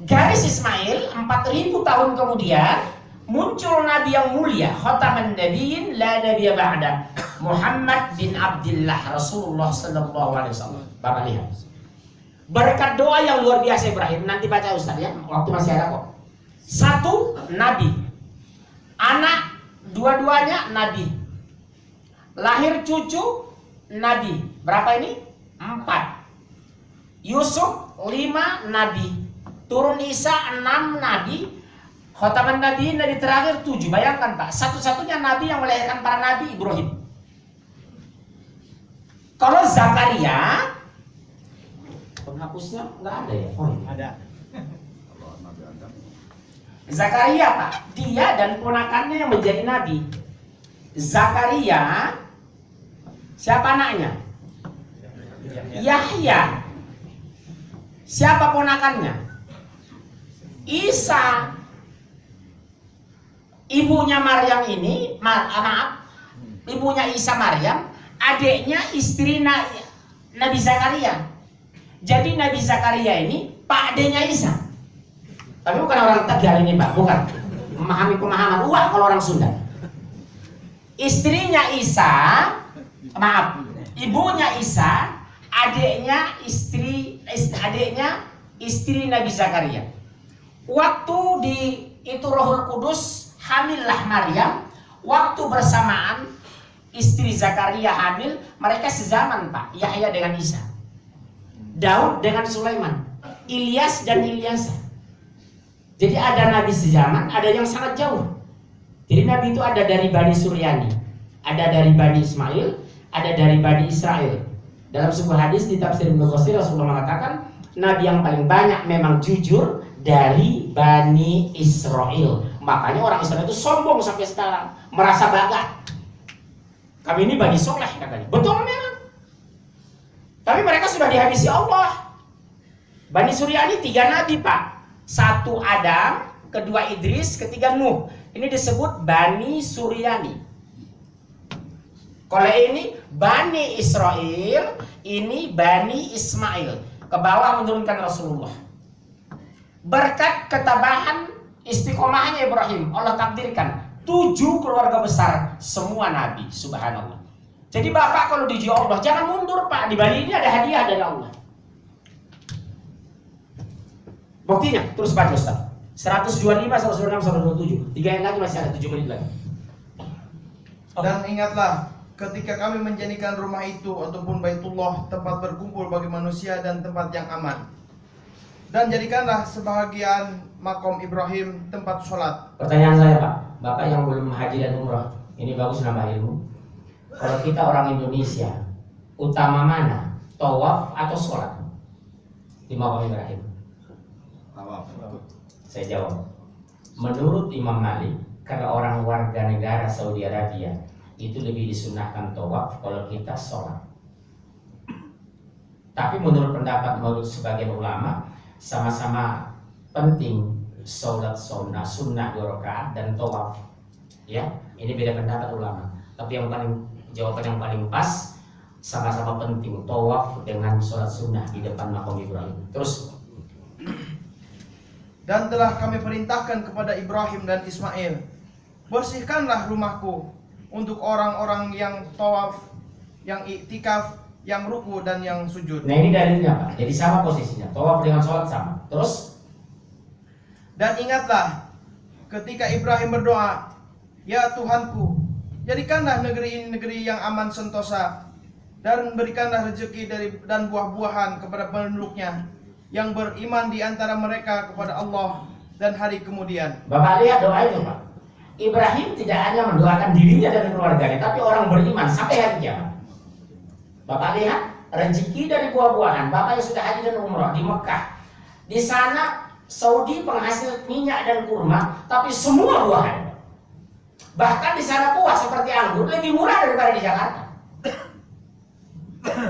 Garis Ismail 4000 tahun kemudian muncul nabi yang mulia, khataman nabiyyin la nabiyya ba'da, Muhammad bin Abdullah Rasulullah sallallahu alaihi wasallam. Bapak lihat. Berkat doa yang luar biasa Ibrahim, nanti baca Ustaz ya, waktu masih ada kok. 1 nabi. Anak dua-duanya nabi. Lahir cucu nabi. Berapa ini? 4. Yusuf 5 nabi. Turun Isa 6 nabi. Khataman nabi dari terakhir 7. Bayangkan Pak, satu-satunya nabi yang melahirkan para nabi Ibrahim. Kalau Zakaria, penghapusnya nggak ada ya? Oh iya. Ada. Zakaria Pak, dia dan ponakannya yang menjadi nabi. Zakaria, siapa anaknya? Yahya. Siapa ponakannya? Isa. Ibunya Maryam ini, ibunya Isa Maryam, adiknya istri Nabi Zakaria. Jadi Nabi Zakaria ini pak adiknya Isa. Tapi bukan orang Tegal ini Pak, bukan. Memahami pemahaman uak kalau orang Sunda. Istrinya Isa, ibunya Isa, adiknya istri Nabi Zakaria. Waktu itu Rohul Kudus hamillah Maryam. Waktu bersamaan istri Zakaria hamil, mereka sezaman Pak. Yahya dengan Isa, Daud dengan Sulaiman, Ilyas dan Ilyasa. Jadi ada nabi sezaman, ada yang sangat jauh. Jadi nabi itu ada dari Bani Suryani, ada dari Bani Ismail, ada dari Bani Israel. Dalam sebuah hadis di tafsir Ibnu Katsir, Rasulullah mengatakan nabi yang paling banyak memang jujur dari Bani Israel. Makanya orang Israel itu sombong sampai sekarang, merasa bangga. Kami ini Bani Soleh katanya. Betul memang. Tapi mereka sudah dihabisi Allah. Bani Suryani 3 nabi Pak. 1 Adam, 2 Idris, 3 Nuh. Ini disebut Bani Suryani. Kalau ini Bani Israel, ini Bani Ismail. Ke bawah menurunkan Rasulullah. Berkat ketabahan istiqomahnya Ibrahim, Allah takdirkan 7 keluarga besar semua nabi. Subhanallah. Jadi Bapak kalau diuji Allah jangan mundur Pak. Di Bali ini ada hadiah dari Allah. Buktinya terus baca Ustaz. 125, 126, 127. 3 yang lagi masih ada 7 menit lagi. Dan ingatlah ketika kami menjadikan rumah itu ataupun Baitullah tempat berkumpul bagi manusia dan tempat yang aman. Dan jadikanlah sebahagian makom Ibrahim tempat sholat. Pertanyaan saya Pak, Bapak yang belum haji dan umrah, ini bagus nambah ilmu. Kalau kita orang Indonesia, utama mana? Tawaf atau sholat? Di makom Ibrahim. Saya jawab. Menurut Imam Malik, karena orang warga negara Saudi Arabia itu lebih disunahkan tawaf kalau kita sholat. Tapi menurut pendapat sebagian ulama, sama-sama penting sholat sunnah 2 rakaat dan tawaf. Ya, ini beda pendapat ulama. Tapi jawaban yang paling pas, sama-sama penting tawaf dengan sholat sunnah di depan makam Ibrahim. Terus, dan telah kami perintahkan kepada Ibrahim dan Ismail, bersihkanlah rumahku untuk orang-orang yang tawaf, yang iktikaf, yang ruku dan yang sujud. nah ini dalilnya Pak. Jadi sama posisinya, tawaf dengan sholat sama. Terus, Dan ingatlah ketika Ibrahim berdoa, ya Tuhanku, jadikanlah negeri ini negeri yang aman sentosa, dan berikanlah rezeki dan buah-buahan kepada penduduknya yang beriman di antara mereka kepada Allah dan hari kemudian. Bapak lihat doa itu Pak. Ibrahim tidak hanya mendoakan dirinya dan keluarganya, tapi orang beriman sampai hari kiamat. Bapak lihat rezeki dari buah-buahan. Bapak yang sudah haji dan umrah di Mekah, di sana Saudi penghasil minyak dan kurma, tapi semua buahan. Bahkan di sana buah seperti anggur lebih murah daripada di Jakarta.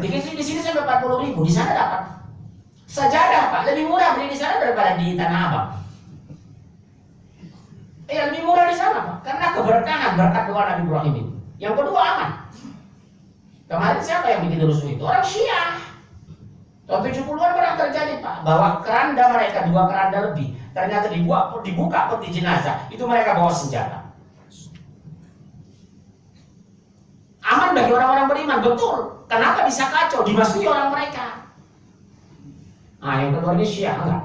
Di sini sampai 40.000, di sana dapat sajadah Pak, lebih murah beli di sana daripada di Tanah Abang. Lebih murah di sana Pak, karena keberkahan berkat doa Nabi Ibrahim ini. Yang kedua aman. Kemarin siapa yang bikin rusuh itu? Orang Syiah. Tahun 70-an pernah terjadi Pak, bahwa keranda mereka 2 keranda lebih, ternyata dibuka peti jenazah, itu mereka bawa senjata. Aman bagi orang-orang beriman, betul. Kenapa bisa kacau? Dimasuki orang mereka. Yang kedua ini Syiah, enggak?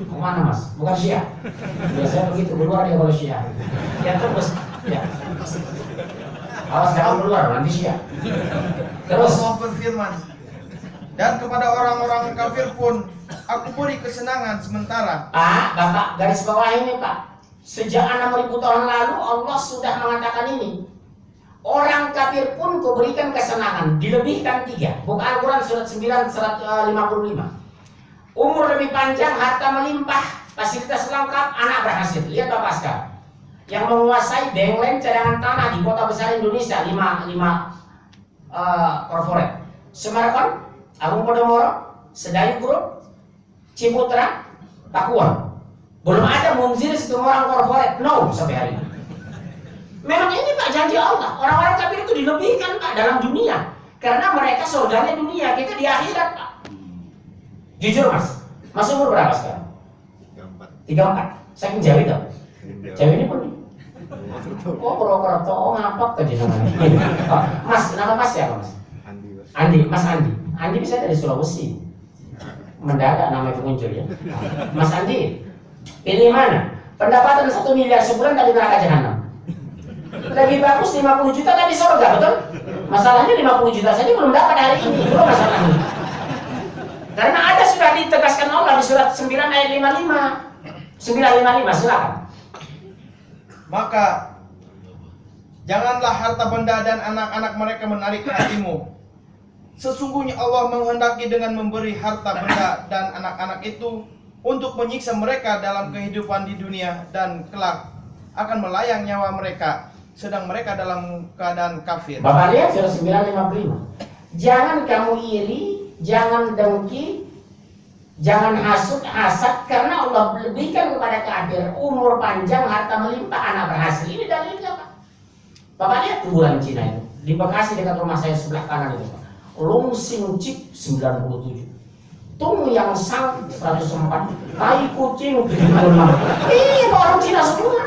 Kemana Mas? Bukan Syiah. Biasanya begitu, keluar dia kalau Syiah. Ya terus, ya. Awas jangan keluar, nanti Syiah. Terus Allah berfirman, dan kepada orang-orang kafir pun aku beri kesenangan sementara. Bapak garis bawah ini Pak. Sejak 6.000 tahun lalu Allah sudah mengatakan ini. Orang kafir pun kuberikan kesenangan, dilebihkan 3. Buka Al-Quran surat 9, surat 55. Umur lebih panjang, harta melimpah, fasilitas lengkap, anak berhasil. Lihat Bapak sekarang. Yang menguasai Benglen cadangan tanah di kota besar Indonesia 5 corporate. Semarang, Agung Podomoro, Sedayu Group, Ciputra, Pakuan. Belum ada mungkin setengah orang corporate, no sampai hari ini. Memang ini Pak janji Allah. Orang-orang kafir itu dilebihkan Pak dalam dunia, karena mereka surganya dunia, kita di akhirat Pak. Jujur Mas umur berapa sekarang? 34. Saking jauh itu. Jauh ini pun. Purwokerto, ngapak ke jenengan. Mas, nama Mas siapa Mas? Andi, Mas Andi. Andi bisa dari Sulawesi. Mendadak namanya muncul ya. Mas Andi, pilih mana? Pendapatan 1 miliar sebulan dari neraka jahanam. Lebih bagus 50 juta tapi surga, betul? Masalahnya 50 juta saja belum dapat hari ini, itu masalahnya. Karena ada sudah ditegaskan Allah di surat 9 ayat 55. 955, silakan. Maka janganlah harta benda dan anak-anak mereka menarik hatimu. Sesungguhnya Allah menghendaki dengan memberi harta benda dan anak-anak itu untuk menyiksa mereka dalam kehidupan di dunia, dan kelak akan melayang nyawa mereka sedang mereka dalam keadaan kafir. Bapak lihat surah 955. Jangan kamu iri, jangan dengki, jangan hasad karena Allah lebihkan kepada kafir umur panjang, harta melimpah, anak berhasil. Ini dalilnya Pak. Bapak lihat kuburan Cina itu di Bekasi dekat rumah saya sebelah kanan itu Pak. Lung Sing Cip 97, Tung Yang Sang 104, Tai Kucing 75. Ini orang Cina semua.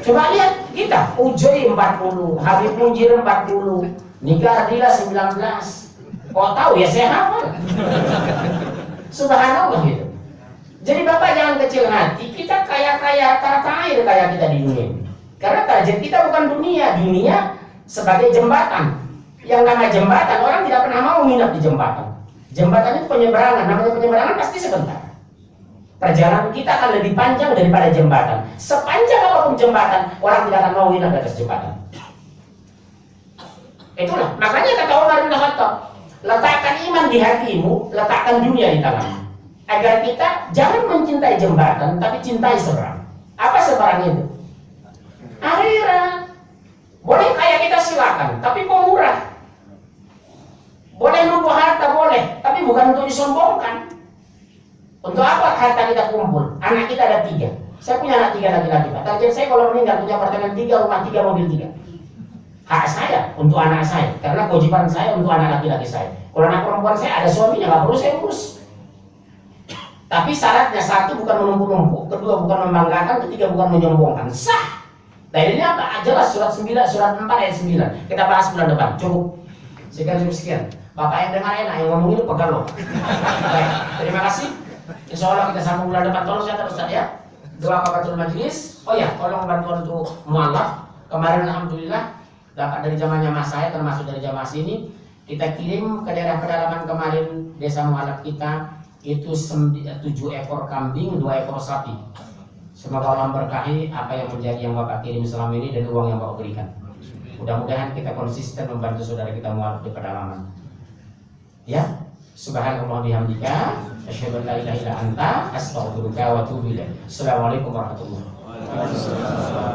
Coba lihat kita, Ujoy 40, Habib Munjir 40, Nika Ardila 19. Kok tahu ya, saya hafal. Subhanallah gitu. Jadi Bapak jangan kecil hati, kita kaya-kaya tata air kayak kita di dunia. Karena target kita bukan dunia sebagai jembatan. Yang namanya jembatan, orang tidak pernah mau minat di jembatan. Jembatan itu penyeberangan, namanya penyeberangan pasti sebentar. Perjalanan kita akan lebih panjang daripada jembatan. Sepanjang apapun jembatan, orang tidak akan mau minat di atas jembatan. Itulah, makanya kata Umar bin Khattab, letakkan iman di hatimu, letakkan dunia di tanganmu. Agar kita jangan mencintai jembatan, tapi cintai seberang. Apa seberang itu? Akhirat. Boleh kaya kita silakan, tapi kok murah. Boleh numpuk harta boleh, tapi bukan untuk disombongkan. Untuk apa harta kita kumpul? Anak kita ada 3. Saya punya anak 3 laki-laki Pak. Target saya kalau meninggal punya apartemen 3, rumah 3, mobil 3. hak saya untuk anak saya, karena kewajiban saya untuk anak laki-laki saya. Kalau anak perempuan saya ada suaminya, nggak perlu saya urus. Tapi syaratnya, satu bukan menumpuk-numpuk, kedua bukan membanggakan, ketiga bukan menyombongkan. Sah. Dalilnya apa? Jelas surat 9, surat 4 ayat 9. Kita bahas bulan depan. Cukup. Sekian. Bapak yang dengar enak, yang ngomong itu pegang loh. Baik, terima kasih. Insya Allah kita sambung bulan depan. Tolong catat Ustaz ya. Doa kafatul majelis. Oh ya, tolong bantuan untuk mualaf. Kemarin alhamdulillah dapat dari zamannya mas saya, termasuk dari jamaah sini. Kita kirim ke daerah pedalaman kemarin desa mualaf kita itu 7 ekor kambing, 2 ekor sapi. Semoga Allah berkahi apa yang menjadi yang Bapak kirim selama ini dan uang yang Bapak berikan. Mudah-mudahan kita konsisten membantu saudara kita mualaf di pedalaman. Ya, subhanallah bihamdika, asyhadu an la ilaha illa anta, astaghfiruka wa atubu ilaik. Assalamualaikum warahmatullahi wabarakatuh.